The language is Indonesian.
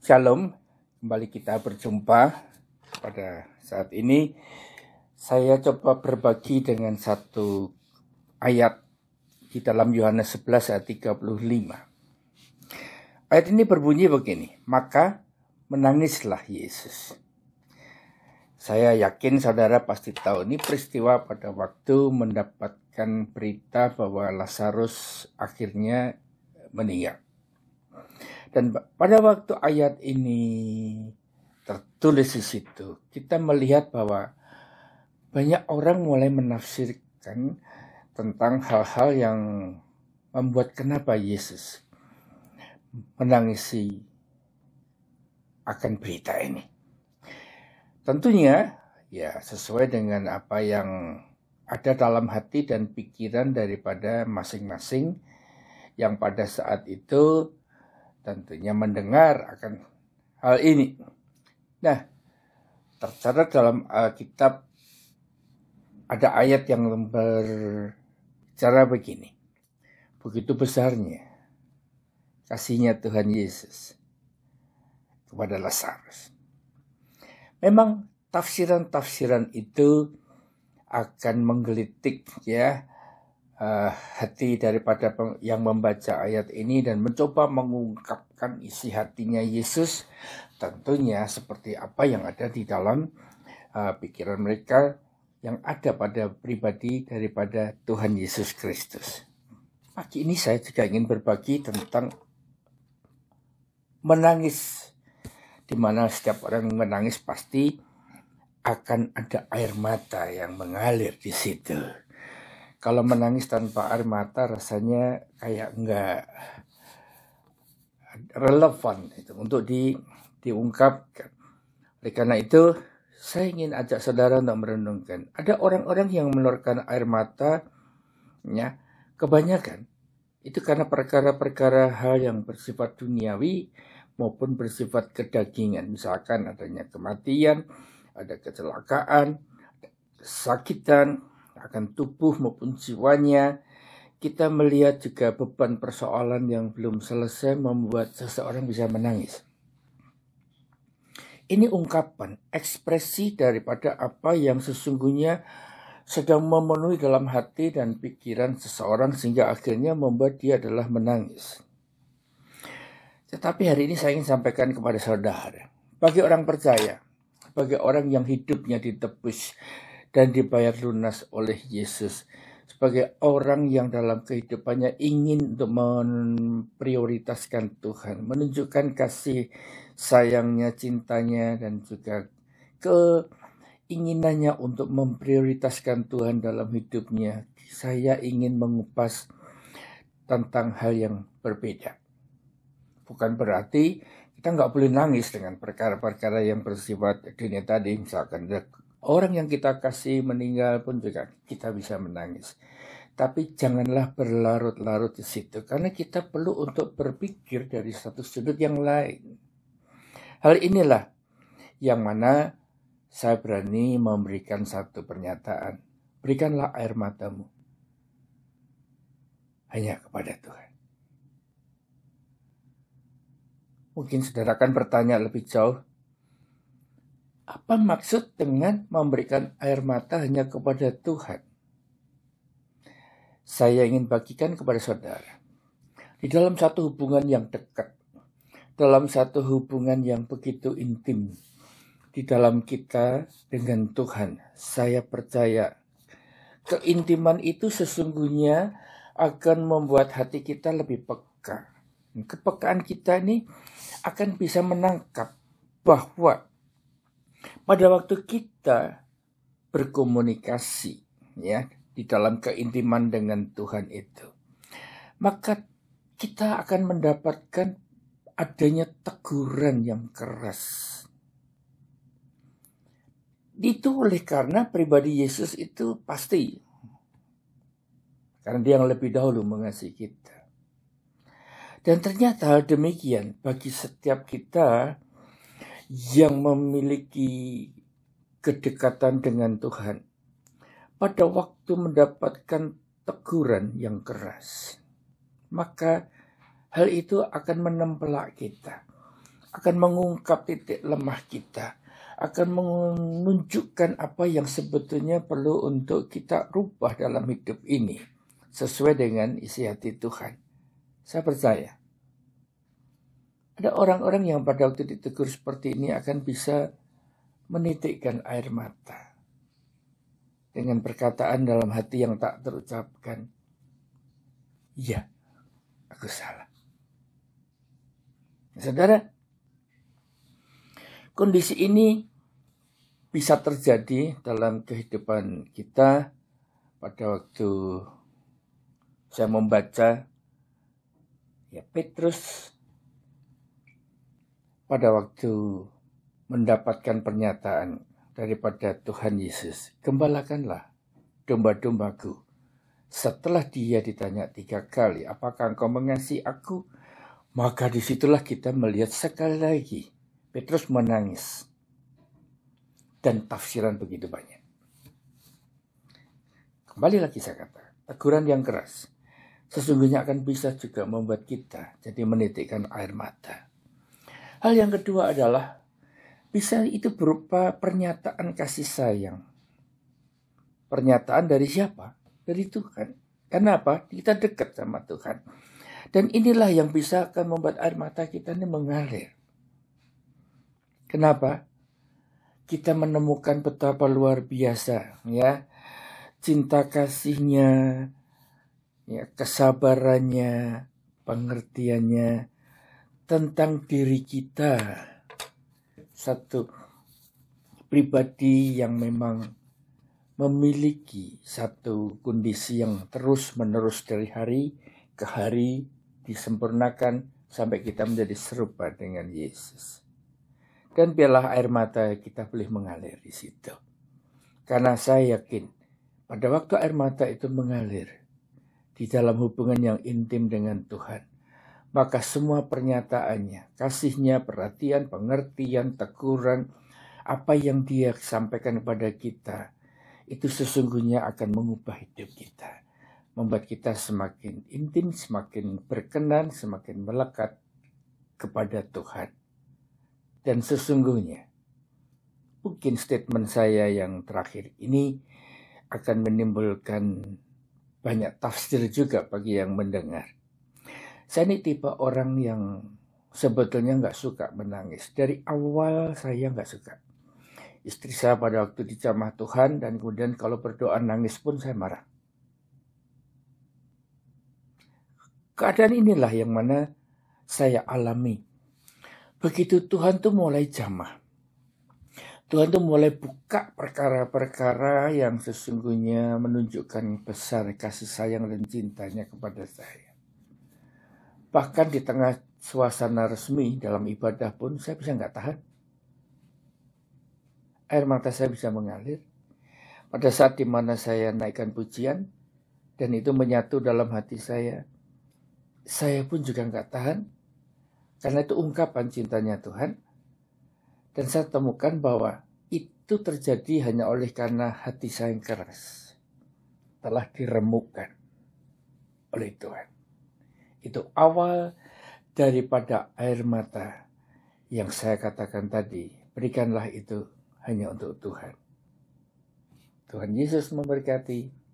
Shalom, kembali kita berjumpa. Pada saat ini saya coba berbagi dengan satu ayat di dalam Yohanes 11 ayat 35. Ayat ini berbunyi begini, maka menangislah Yesus. Saya yakin saudara pasti tahu ini peristiwa pada waktu mendapatkan berita bahwa Lazarus akhirnya meninggal. Dan pada waktu ayat ini tertulis di situ, kita melihat bahwa banyak orang mulai menafsirkan tentang hal-hal yang membuat kenapa Yesus menangisi akan berita ini. Tentunya ya sesuai dengan apa yang ada dalam hati dan pikiran daripada masing-masing yang pada saat itu tentunya mendengar akan hal ini. Nah, tercatat dalam Alkitab ada ayat yang berbicara begini. Begitu besarnya kasihnya Tuhan Yesus kepada Lazarus. Memang tafsiran-tafsiran itu akan menggelitik ya hati daripada yang membaca ayat ini dan mencoba mengungkapkan isi hatinya Yesus, tentunya seperti apa yang ada di dalam pikiran mereka yang ada pada pribadi daripada Tuhan Yesus Kristus. Pagi ini saya juga ingin berbagi tentang menangis, di mana setiap orang menangis pasti akan ada air mata yang mengalir di situ. Kalau menangis tanpa air mata rasanya kayak enggak relevan itu untuk diungkapkan. Oleh karena itu, saya ingin ajak saudara untuk merenungkan. Ada orang-orang yang mengeluarkan air mata, ya, kebanyakan itu karena perkara-perkara hal yang bersifat duniawi maupun bersifat kedagingan. Misalkan adanya kematian, ada kecelakaan, kesakitan akan tubuh maupun jiwanya. Kita melihat juga beban persoalan yang belum selesai membuat seseorang bisa menangis. Ini ungkapan, ekspresi daripada apa yang sesungguhnya sedang memenuhi dalam hati dan pikiran seseorang sehingga akhirnya membuat dia adalah menangis. Tetapi hari ini saya ingin sampaikan kepada saudara, bagi orang percaya, bagi orang yang hidupnya ditebus dan dibayar lunas oleh Yesus, sebagai orang yang dalam kehidupannya ingin untuk memprioritaskan Tuhan, menunjukkan kasih sayangnya, cintanya, dan juga keinginannya untuk memprioritaskan Tuhan dalam hidupnya. Saya ingin mengupas tentang hal yang berbeda. Bukan berarti kita nggak boleh nangis dengan perkara-perkara yang bersifat dunia tadi, misalkan orang yang kita kasih meninggal pun juga kita bisa menangis. Tapi janganlah berlarut-larut di situ, karena kita perlu untuk berpikir dari satu sudut yang lain. Hal inilah yang mana saya berani memberikan satu pernyataan. Berikanlah air matamu hanya kepada Tuhan. Mungkin saudara akan bertanya lebih jauh, apa maksud dengan memberikan air mata hanya kepada Tuhan? Saya ingin bagikan kepada saudara. Di dalam satu hubungan yang dekat, dalam satu hubungan yang begitu intim, di dalam kita dengan Tuhan, saya percaya keintiman itu sesungguhnya akan membuat hati kita lebih peka. Kepekaan kita ini akan bisa menangkap bahwa pada waktu kita berkomunikasi ya di dalam keintiman dengan Tuhan itu, maka kita akan mendapatkan adanya teguran yang keras. Itu oleh karena pribadi Yesus itu pasti, karena dia yang lebih dahulu mengasihi kita. Dan ternyata hal demikian bagi setiap kita yang memiliki kedekatan dengan Tuhan, pada waktu mendapatkan teguran yang keras, maka hal itu akan menempelak kita, akan mengungkap titik lemah kita, akan menunjukkan apa yang sebetulnya perlu untuk kita rubah dalam hidup ini, sesuai dengan isi hati Tuhan. Saya percaya ada orang-orang yang pada waktu ditegur seperti ini akan bisa menitikkan air mata dengan perkataan dalam hati yang tak terucapkan. Iya, aku salah. Saudara, kondisi ini bisa terjadi dalam kehidupan kita pada waktu saya membaca Petrus pada waktu mendapatkan pernyataan daripada Tuhan Yesus, gembalakanlah domba-dombaku. Setelah dia ditanya 3 kali, apakah engkau mengasihi aku? Maka disitulah kita melihat sekali lagi Petrus menangis. Dan tafsiran begitu banyak. Kembali lagi saya kata, teguran yang keras sesungguhnya akan bisa juga membuat kita jadi menitikkan air mata. Hal yang kedua adalah bisa itu berupa pernyataan kasih sayang. Pernyataan dari siapa? Dari Tuhan. Kenapa? Kita dekat sama Tuhan. Dan inilah yang bisa akan membuat air mata kita ini mengalir. Kenapa? Kita menemukan betapa luar biasa ya cinta kasihnya, ya kesabarannya, pengertiannya tentang diri kita. Satu pribadi yang memang memiliki satu kondisi yang terus-menerus dari hari ke hari disempurnakan sampai kita menjadi serupa dengan Yesus. Dan biarlah air mata kita boleh mengalir di situ. Karena saya yakin pada waktu air mata itu mengalir di dalam hubungan yang intim dengan Tuhan, maka semua pernyataannya, kasihnya, perhatian, pengertian, teguran, apa yang dia sampaikan kepada kita, itu sesungguhnya akan mengubah hidup kita. Membuat kita semakin intim, semakin berkenan, semakin melekat kepada Tuhan. Dan sesungguhnya, mungkin statement saya yang terakhir ini akan menimbulkan banyak tafsir juga bagi yang mendengar. Saya ini tipe orang yang sebetulnya nggak suka menangis. Dari awal saya nggak suka. Istri saya pada waktu dijamah Tuhan dan kemudian kalau berdoa nangis pun saya marah. Keadaan inilah yang mana saya alami. Begitu Tuhan tuh mulai jamah. Tuhan tuh mulai buka perkara-perkara yang sesungguhnya menunjukkan besar kasih sayang dan cintanya kepada saya. Bahkan di tengah suasana resmi dalam ibadah pun saya bisa nggak tahan. Air mata saya bisa mengalir. Pada saat dimana saya naikkan pujian dan itu menyatu dalam hati saya pun juga nggak tahan. Karena itu ungkapan cintanya Tuhan. Dan saya temukan bahwa itu terjadi hanya oleh karena hati saya yang keras. Telah diremukkan oleh Tuhan. Itu awal daripada air mata yang saya katakan tadi. Berikanlah itu hanya untuk Tuhan. Tuhan Yesus memberkati.